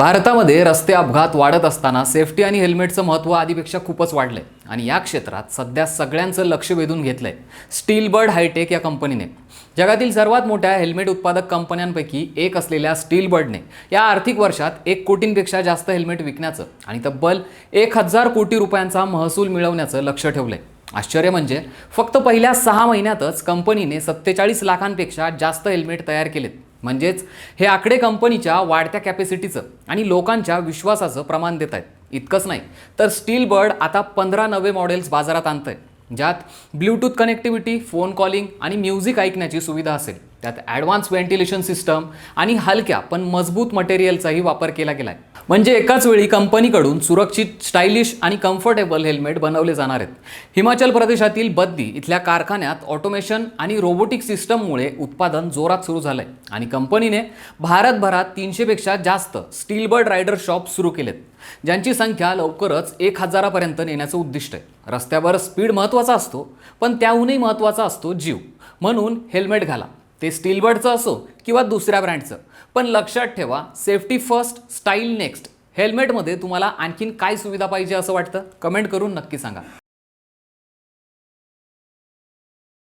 भारतामध्ये रस्ते अपघात वाढत असताना सेफ्टी आणि हेल्मेटचं महत्त्व आधीपेक्षा खूपच वाढलंय आणि या क्षेत्रात सध्या सगळ्यांचं लक्ष वेधून घेतलंय स्टील बर्ड हायटेक या कंपनीने। जगातील सर्वात मोठ्या हेल्मेट उत्पादक कंपन्यांपैकी एक असलेल्या स्टील बर्डने या आर्थिक वर्षात 1 कोटींपेक्षा जास्त हेल्मेट विकण्याचं आणि तब्बल 1000 कोटी रुपयांचा महसूल मिळवण्याचं लक्ष्य ठेवलंय। आश्चर्य म्हणजे फक्त पहिल्या 6 महिन्यातच कंपनीने 47 लाखांपेक्षा जास्त हेल्मेट तयार केलेत। म्हणजेच हे आकडे कंपनीच्या वाढत्या कॅपॅसिटीचं आणि लोकांच्या विश्वासाचं प्रमाण देत आहेत। इतकंच नाही तर स्टील बर्ड आता 15 नवे मॉडेल्स बाजारात आणतंय, ज्यात ब्लूटूथ कनेक्टिव्हिटी, फोन कॉलिंग आणि म्युझिक ऐकण्याची सुविधा असेल। त्यात ॲडव्हान्स व्हेंटिलेशन सिस्टम आणि हलक्या पण मजबूत मटेरियलचाही वापर केला गेलाय। म्हणजे एकाच वेळी कंपनीकडून सुरक्षित, स्टायलिश आणि कम्फर्टेबल हेल्मेट बनवले जाणार आहेत। हिमाचल प्रदेशातील बद्दी इथल्या कारखान्यात ऑटोमेशन आणि रोबोटिक सिस्टममुळे उत्पादन जोरात सुरू झालंय आणि कंपनीने भारतभरात 300 पेक्षा जास्त स्टील बर्ड रायडर शॉप सुरू केलेत, ज्यांची संख्या लवकरच 1000 पर्यंत नेण्याचं उद्दिष्ट आहे। रस्त्यावर स्पीड महत्त्वाचा असतो, पण त्याहूनही महत्त्वाचा असतो जीव। म्हणून हेल्मेट घाला, ते स्टील बर्डचं असो किंवा दुसऱ्या ब्रँडचं, पण लक्षात ठेवा, सेफ्टी फर्स्ट, स्टाईल नेक्स्ट। हेल्मेटमध्ये तुम्हाला आणखीन काय सुविधा पाहिजे असं वाटतं? कमेंट करून नक्की सांगा।